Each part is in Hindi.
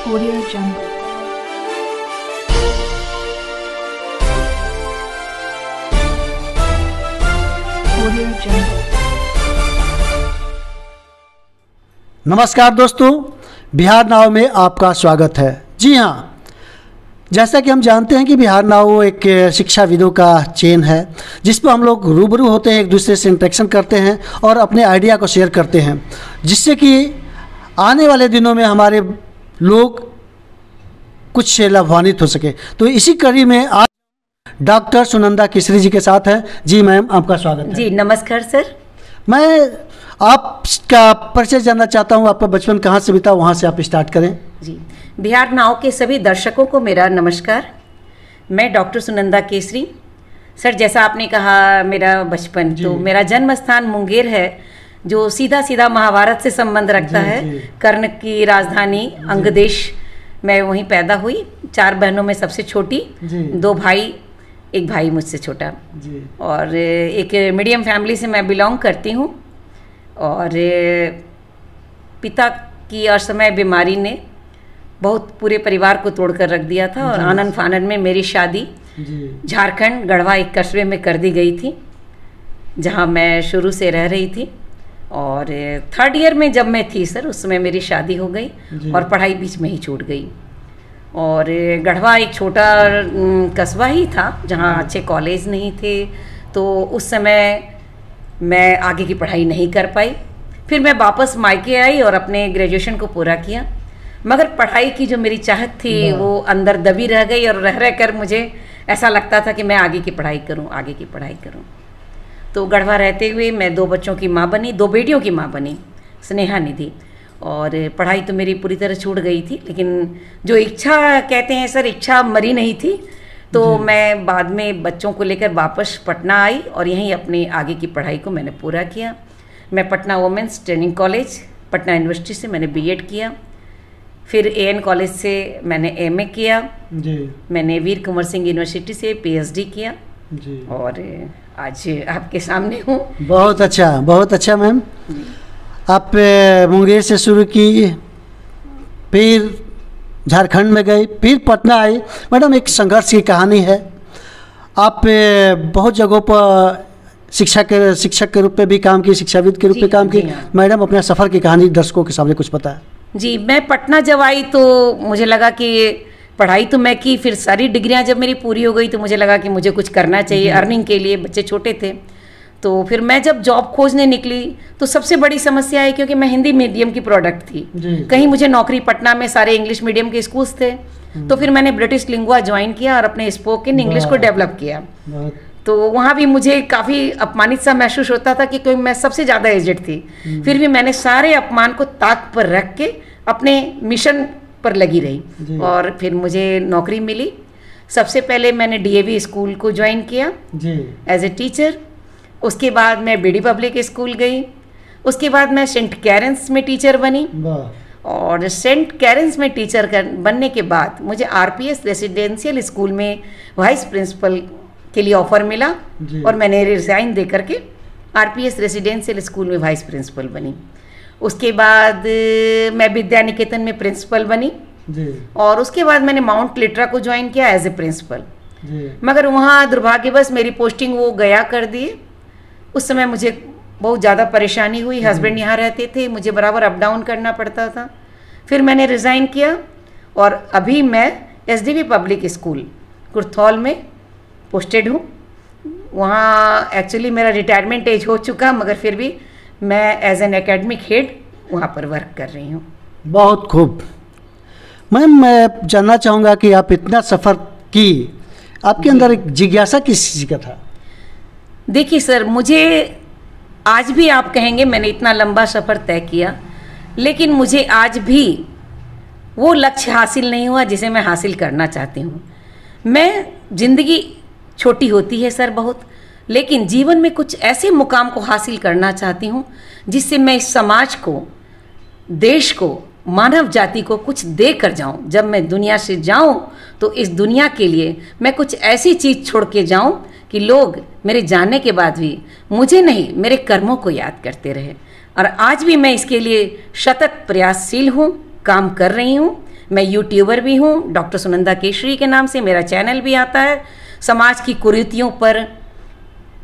Audio Jungle. Audio Jungle. नमस्कार दोस्तों, बिहार नाव में आपका स्वागत है। जी हाँ, जैसा कि हम जानते हैं कि बिहार नाव एक शिक्षाविदों का चेन है जिस पर हम लोग रूबरू होते हैं, एक दूसरे से इंटरेक्शन करते हैं और अपने आइडिया को शेयर करते हैं, जिससे कि आने वाले दिनों में हमारे लोग कुछ लाभान्वित हो सके। तो इसी कड़ी में आज डॉक्टर सुनंदा केसरी जी के साथ हैं। जी मैम, आपका स्वागत है। जी नमस्कार सर। मैं आपका परिचय जानना चाहता हूँ, आपका बचपन कहाँ से बीता, वहाँ से आप स्टार्ट करें। जी, बिहार नाव के सभी दर्शकों को मेरा नमस्कार। मैं डॉक्टर सुनंदा केसरी। सर, जैसा आपने कहा मेरा बचपन, तो मेरा जन्म स्थान मुंगेर है, जो सीधा सीधा महाभारत से संबंध रखता है। कर्ण की राजधानी अंगदेश, मैं वहीं पैदा हुई। 4 बहनों में सबसे छोटी, 2 भाई, 1 भाई मुझसे छोटा। और एक मीडियम फैमिली से मैं बिलोंग करती हूँ। और पिता की असमय बीमारी ने बहुत पूरे परिवार को तोड़कर रख दिया था और आनन फानन में मेरी शादी झारखंड गढ़वा एक कस्बे में कर दी गई थी, जहाँ मैं शुरू से रह रही थी। और 3rd ईयर में जब मैं थी सर, उस समय मेरी शादी हो गई और पढ़ाई बीच में ही छूट गई। और गढ़वा एक छोटा कस्बा ही था जहाँ अच्छे कॉलेज नहीं थे, तो उस समय मैं आगे की पढ़ाई नहीं कर पाई। फिर मैं वापस मायके आई और अपने ग्रेजुएशन को पूरा किया, मगर पढ़ाई की जो मेरी चाहत थी वो अंदर दबी रह गई और रह कर मुझे ऐसा लगता था कि मैं आगे की पढ़ाई करूं, आगे की पढ़ाई करूं। तो गढ़वा रहते हुए मैं 2 बच्चों की माँ बनी, 2 बेटियों की माँ बनी, स्नेहा निधि। और पढ़ाई तो मेरी पूरी तरह छूट गई थी, लेकिन जो इच्छा कहते हैं सर, इच्छा मरी नहीं थी। तो मैं बाद में बच्चों को लेकर वापस पटना आई और यहीं अपने आगे की पढ़ाई को मैंने पूरा किया। मैं Patna women's training college, Patna university से मैंने बीएड किया। फिर एएन कॉलेज से मैंने एमए किया। मैंने वीर कुंवर सिंह यूनिवर्सिटी से पीएचडी किया और आज आपके सामने हूँ। बहुत अच्छा, बहुत अच्छा मैम। आप मुंगेर से शुरू की, फिर झारखंड में गई, फिर पटना आई। मैडम, एक संघर्ष की कहानी है। आप बहुत जगहों पर शिक्षक के रूप में भी काम की, शिक्षाविद के रूप में काम की। मैडम, अपने सफ़र की कहानी दर्शकों के सामने कुछ पता है? जी, मैं पटना जब आई तो मुझे लगा कि पढ़ाई तो मैं की, फिर सारी डिग्रियां जब मेरी पूरी हो गई तो मुझे लगा कि मुझे कुछ करना चाहिए अर्निंग के लिए। बच्चे छोटे थे, तो फिर मैं जब जॉब खोजने निकली तो सबसे बड़ी समस्या है, क्योंकि मैं हिंदी मीडियम की प्रोडक्ट थी। कहीं मुझे नौकरी, पटना में सारे इंग्लिश मीडियम के स्कूल्स थे, तो फिर मैंने ब्रिटिश लिंगुआ ज्वाइन किया और अपने स्पोकन इंग्लिश को डेवलप किया। तो वहाँ भी मुझे काफ़ी अपमानित सा महसूस होता था कि मैं सबसे ज़्यादा एजेड थी। फिर भी मैंने सारे अपमान को ताक पर रख के अपने मिशन पर लगी रही और फिर मुझे नौकरी मिली। सबसे पहले मैंने डीएवी स्कूल को ज्वाइन किया एज ए टीचर। उसके बाद मैं बीडी पब्लिक स्कूल गई। उसके बाद मैं सेंट कैरेंस में टीचर बनी। और सेंट कैरेंस में टीचर बनने के बाद मुझे आरपीएस रेसिडेंशियल स्कूल में वाइस प्रिंसिपल के लिए ऑफर मिला और मैंने रिजाइन दे करके आरपीएस रेसिडेंशियल स्कूल में वाइस प्रिंसिपल बनी। उसके बाद मैं विद्या निकेतन में प्रिंसिपल बनी और उसके बाद मैंने माउंट लिट्रा को ज्वाइन किया एज ए प्रिंसिपल। मगर वहाँ दुर्भाग्यवश मेरी पोस्टिंग वो गया कर दिए। उस समय मुझे बहुत ज़्यादा परेशानी हुई। हस्बैंड यहाँ रहते थे, मुझे बराबर अप डाउन करना पड़ता था। फिर मैंने रिज़ाइन किया और अभी मैं एसडीवी पब्लिक स्कूल कुर्थौल में पोस्टेड हूँ। वहाँ एक्चुअली मेरा रिटायरमेंट एज हो चुका, मगर फिर भी मैं एज एन एकेडमिक हेड वहाँ पर वर्क कर रही हूँ। बहुत खूब। मैम, मैं जानना चाहूँगा कि आप इतना सफ़र की, आपके अंदर एक जिज्ञासा किस चीज़ का था? देखिए सर, मुझे आज भी आप कहेंगे मैंने इतना लंबा सफ़र तय किया, लेकिन मुझे आज भी वो लक्ष्य हासिल नहीं हुआ जिसे मैं हासिल करना चाहती हूँ। मैं ज़िंदगी छोटी होती है सर बहुत, लेकिन जीवन में कुछ ऐसे मुकाम को हासिल करना चाहती हूँ जिससे मैं इस समाज को, देश को, मानव जाति को कुछ दे कर जाऊँ। जब मैं दुनिया से जाऊँ तो इस दुनिया के लिए मैं कुछ ऐसी चीज़ छोड़ के जाऊँ कि लोग मेरे जाने के बाद भी मुझे नहीं, मेरे कर्मों को याद करते रहे। और आज भी मैं इसके लिए सतत प्रयासशील हूँ, काम कर रही हूँ। मैं यूट्यूबर भी हूँ, डॉक्टर सुनंदा केसरी के नाम से मेरा चैनल भी आता है। समाज की कुरीतियों पर,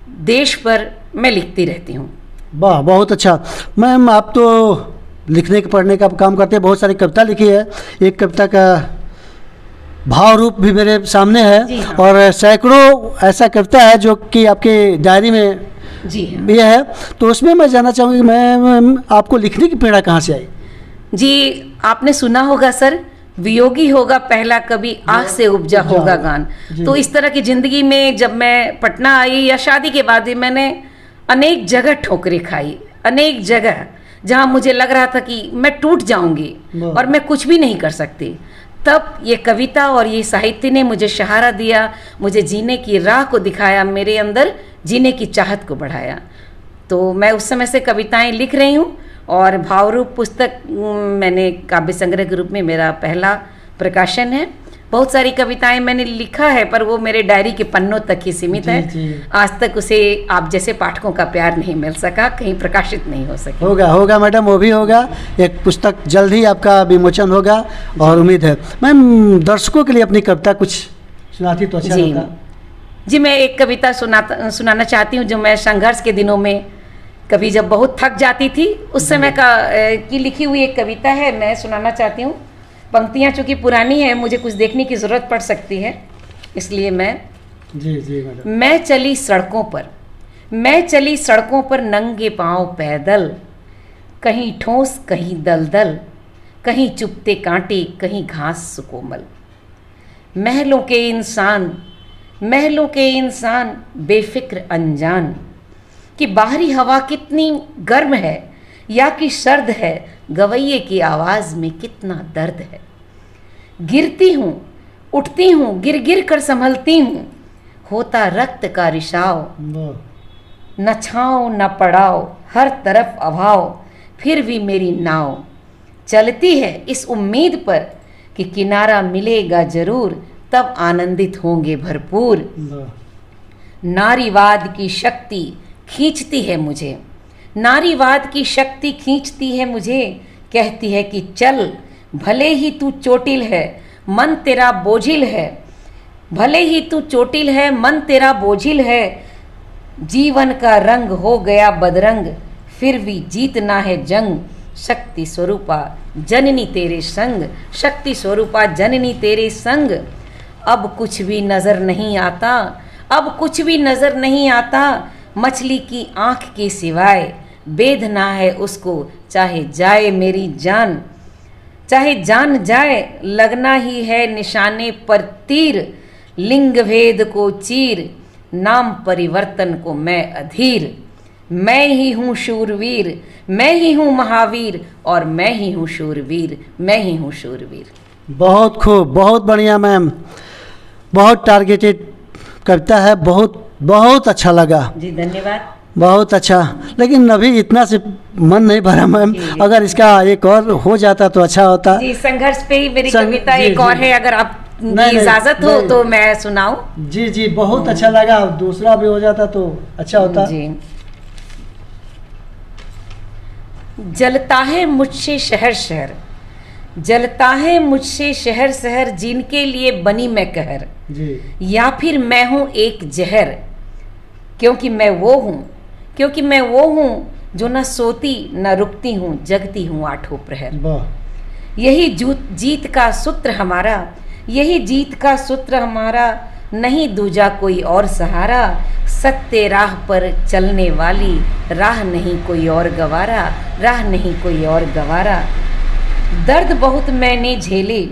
देश पर मैं लिखती रहती हूँ। वाह, बहुत अच्छा। मैम, आप तो लिखने के पढ़ने का काम करते हैं, बहुत सारी कविता लिखी है। एक कविता का भाव रूप भी मेरे सामने है। जी हाँ। और सैकड़ों ऐसा कविता है जो कि आपके डायरी में जी हाँ। भी है। तो उसमें मैं जानना चाहूँगी कि मैम, आपको लिखने की प्रेरणा कहाँ से आई? जी, आपने सुना होगा सर, वियोगी होगा पहला कभी, आह से उपजा होगा गान। जी। तो इस तरह की जिंदगी में जब मैं पटना आई या शादी के बाद भी मैंने अनेक जगह ठोकरें खाई, अनेक जगह जहाँ मुझे लग रहा था कि मैं टूट जाऊंगी वाह। और मैं कुछ भी नहीं कर सकती। तब ये कविता और ये साहित्य ने मुझे सहारा दिया, मुझे जीने की राह को दिखाया, मेरे अंदर जीने की चाहत को बढ़ाया। तो मैं उस समय से कविताएं लिख रही हूँ। और भावरूप पुस्तक मैंने काव्य संग्रह के रूप में मेरा पहला प्रकाशन है। बहुत सारी कविताएं मैंने लिखा है, पर वो मेरे डायरी के पन्नों तक ही सीमित है। जी। आज तक उसे आप जैसे पाठकों का प्यार नहीं मिल सका, कहीं प्रकाशित नहीं हो सका। होगा मैडम, वो भी होगा। एक पुस्तक जल्द ही आपका विमोचन होगा और उम्मीद है। मैम, दर्शकों के लिए अपनी कविता कुछ सुनाती तो अच्छा जी होगा। जी, मैं एक कविता सुनाना चाहती हूँ जो मैं संघर्ष के दिनों में कभी जब बहुत थक जाती थी उस समय की लिखी हुई एक कविता है, मैं सुनाना चाहती हूँ। पंक्तियाँ चूँकि पुरानी है, मुझे कुछ देखने की ज़रूरत पड़ सकती है, इसलिए मैं जी मैडम। मैं चली सड़कों पर नंगे पांव पैदल, कहीं ठोस कहीं दलदल, कहीं चुभते कांटे कहीं घास सुकोमल। महलों के इंसान बेफिक्र अनजान कि बाहरी हवा कितनी गर्म है या कि सर्द है, गवैये की आवाज़ में कितना दर्द है। गिरती हूँ, उठती हूँ, गिर गिर कर संभलती हूँ, होता रक्त का रिसाव, न छाँव न पड़ाव, हर तरफ अभाव, फिर भी मेरी नाव चलती है इस उम्मीद पर कि किनारा मिलेगा जरूर, तब आनंदित होंगे भरपूर। नारीवाद की शक्ति खींचती है मुझे, नारीवाद की शक्ति खींचती है मुझे, कहती है कि चल, भले ही तू चोटिल है मन तेरा बोझिल है, भले ही तू चोटिल है मन तेरा बोझिल है, जीवन का रंग हो गया बदरंग, फिर भी जीतना है जंग, शक्ति स्वरूपा जननी तेरे संग, शक्ति स्वरूपा जननी तेरे संग। अब कुछ भी नजर नहीं आता, अब कुछ भी नजर नहीं आता, मछली की आंख के सिवाय, बेधना है उसको चाहे जाए मेरी जान, चाहे जान जाए, लगना ही है निशाने पर तीर, लिंग भेद को चीर, नाम परिवर्तन को मैं अधीर, मैं ही हूँ शूरवीर, मैं ही हूँ महावीर, और मैं ही हूँ शूरवीर, मैं ही हूँ शूरवीर। बहुत खूब, बहुत बढ़िया मैम, बहुत टारगेटेड कविता है, बहुत अच्छा लगा जी, धन्यवाद। बहुत अच्छा। लेकिन अभी इतना से मन नहीं भरा मैम, अगर इसका एक और हो जाता तो अच्छा होता। जी, संघर्ष पे ही मेरी कविता एक और है, अगर आप इजाजत हो तो मैं सुनाऊं। जी, बहुत अच्छा लगा, दूसरा भी हो जाता तो अच्छा होता। जी। जलता है मुझसे शहर शहर, जलता है मुझसे शहर शहर, जिनके लिए बनी मैं कहर जी। या फिर मैं हूँ एक जहर, क्योंकि मैं वो हूँ जो न सोती न रुकती हूँ, जगती हूँ आठों प्रहर। यही जीत का सूत्र हमारा, यही जीत का सूत्र हमारा, नहीं दूजा कोई और सहारा, सत्य राह पर चलने वाली, राह नहीं कोई और गवारा, राह नहीं कोई और गवारा। दर्द बहुत मैंने झेले,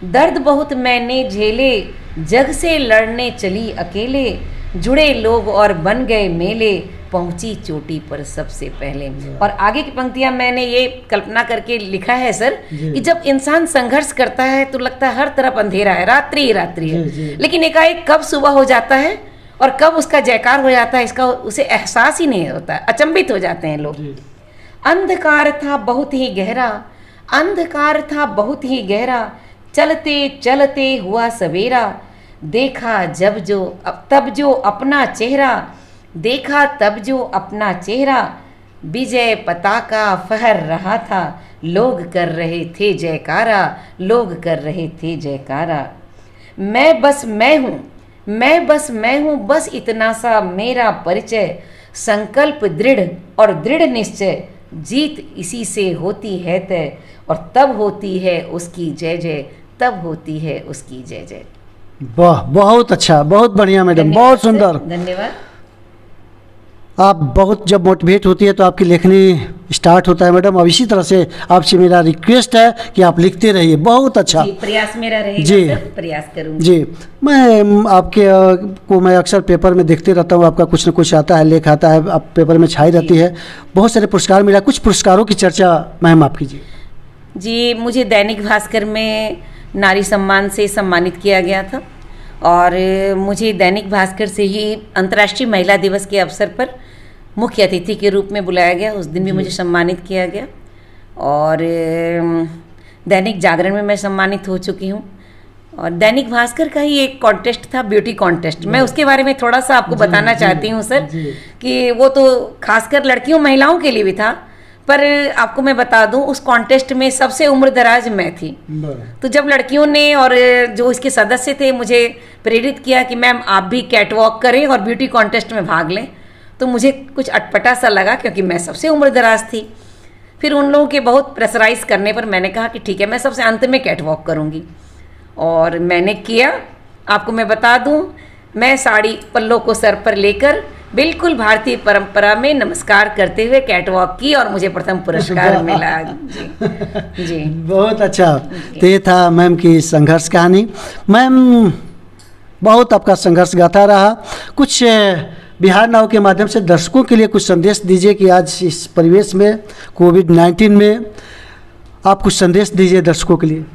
दर्द बहुत मैंने झेले, जग से लड़ने चली अकेले, जुड़े लोग और बन गए मेले, पहुंची चोटी पर सबसे पहले। और आगे की पंक्तियां मैंने ये कल्पना करके लिखा है सर, कि जब इंसान संघर्ष करता है तो लगता है हर तरफ अंधेरा है, रात्रि ही रात्रि है, लेकिन एकाएक कब सुबह हो जाता है और कब उसका जयकार हो जाता है, इसका उसे एहसास ही नहीं होता, अचंभित हो जाते हैं लोग। अंधकार था बहुत ही गहरा, अंधकार था बहुत ही गहरा, चलते चलते हुआ सवेरा, देखा तब जो अपना चेहरा, देखा तब जो अपना चेहरा, विजय पताका फहर रहा था, लोग कर रहे थे जयकारा, लोग कर रहे थे जयकारा। मैं बस मैं हूँ, मैं बस मैं हूँ, बस इतना सा मेरा परिचय। संकल्प दृढ़ और दृढ़ निश्चय, जीत इसी से होती है तय, और तब होती है उसकी जय जय, तब होती है उसकी जय जय। वाह, बहुत अच्छा, बहुत बढ़िया मैडम, बहुत सुंदर। धन्यवाद। आप बहुत जब मोटिवेट होती है तो आपकी लेखनी स्टार्ट होता है मैडम। अब इसी तरह से आपसे मेरा रिक्वेस्ट है कि आप लिखते रहिए, बहुत अच्छा। जी, प्रयास मेरा रहेगा जी सर, प्रयास करूँगी। जी। मैं आपके को मैं अक्सर पेपर में देखते रहता हूँ, आपका कुछ न कुछ आता है, लेख आता है, आप पेपर में छाई रहती है, बहुत सारे पुरस्कार मिला। कुछ पुरस्कारों की चर्चा मैम आप कीजिए। जी, मुझे दैनिक भास्कर में नारी सम्मान से सम्मानित किया गया था, और मुझे दैनिक भास्कर से ही अंतर्राष्ट्रीय महिला दिवस के अवसर पर मुख्य अतिथि के रूप में बुलाया गया। उस दिन भी मुझे सम्मानित किया गया, और दैनिक जागरण में मैं सम्मानित हो चुकी हूँ। और दैनिक भास्कर का ही एक कॉन्टेस्ट था, ब्यूटी कॉन्टेस्ट। मैं उसके बारे में थोड़ा सा आपको बताना चाहती हूँ सर, कि वो तो खासकर लड़कियों महिलाओं के लिए भी था, पर आपको मैं बता दूं उस कॉन्टेस्ट में सबसे उम्रदराज मैं थी। तो जब लड़कियों ने और जो इसके सदस्य थे मुझे प्रेरित किया कि मैम आप भी कैटवॉक करें और ब्यूटी कॉन्टेस्ट में भाग लें, तो मुझे कुछ अटपटा सा लगा, क्योंकि मैं सबसे उम्रदराज थी। फिर उन लोगों के बहुत प्रेशराइज करने पर मैंने कहा कि ठीक है, मैं सबसे अंत में कैटवॉक करूँगी, और मैंने किया। आपको मैं बता दूं, मैं साड़ी पल्लों को सर पर लेकर बिल्कुल भारतीय परंपरा में नमस्कार करते हुए कैटवॉक की, और मुझे प्रथम पुरस्कार मिला। जी जी, बहुत अच्छा। तो ये था मैम की संघर्ष कहानी। मैम बहुत आपका संघर्ष गाथा रहा। कुछ बिहार नाव के माध्यम से दर्शकों के लिए कुछ संदेश दीजिए कि आज इस परिवेश में, कोविड-19 में, आप कुछ संदेश दीजिए दर्शकों के लिए।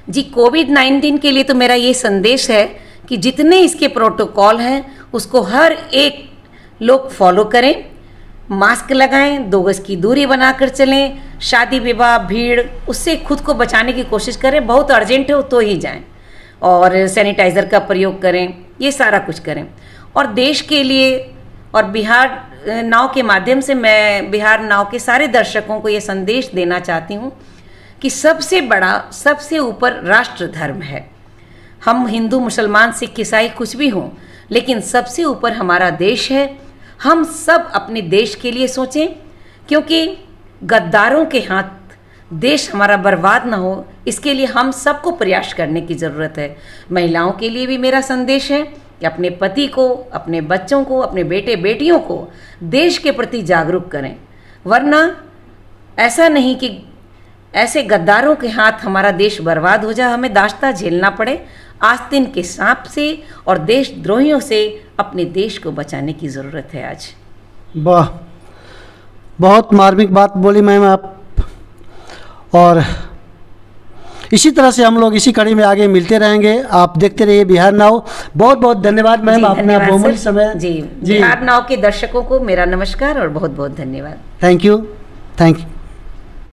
जी, कोविड-19 के लिए तो मेरा ये संदेश है कि जितने इसके प्रोटोकॉल हैं उसको हर एक लोग फॉलो करें, मास्क लगाएं, 2 गज की दूरी बनाकर चलें, शादी विवाह भीड़ उससे खुद को बचाने की कोशिश करें, बहुत अर्जेंट हो तो ही जाएं, और सैनिटाइज़र का प्रयोग करें, ये सारा कुछ करें। और देश के लिए और बिहार नाव के माध्यम से मैं बिहार नाव के सारे दर्शकों को ये संदेश देना चाहती हूँ कि सबसे बड़ा, सबसे ऊपर राष्ट्र धर्म है। हम हिंदू, मुसलमान, सिख, ईसाई कुछ भी हों, लेकिन सबसे ऊपर हमारा देश है। हम सब अपने देश के लिए सोचें, क्योंकि गद्दारों के हाथ देश हमारा बर्बाद ना हो, इसके लिए हम सबको प्रयास करने की ज़रूरत है। महिलाओं के लिए भी मेरा संदेश है कि अपने पति को, अपने बच्चों को, अपने बेटे बेटियों को देश के प्रति जागरूक करें, वरना ऐसा नहीं कि ऐसे गद्दारों के हाथ हमारा देश बर्बाद हो जाए, हमें दाश्ता झेलना पड़े। आस्तीन के सांप से और देशद्रोहियों से अपने देश को बचाने की ज़रूरत है आज। वाह, बहुत मार्मिक बात बोली मैम आप। और इसी तरह से हम लोग इसी कड़ी में आगे मिलते रहेंगे। आप देखते रहिए बिहार नाव। बहुत बहुत धन्यवाद मैम, आपने बहुमूल्य समय। जी, बिहार नाव के दर्शकों को मेरा नमस्कार और बहुत बहुत धन्यवाद। Thank you, thank you.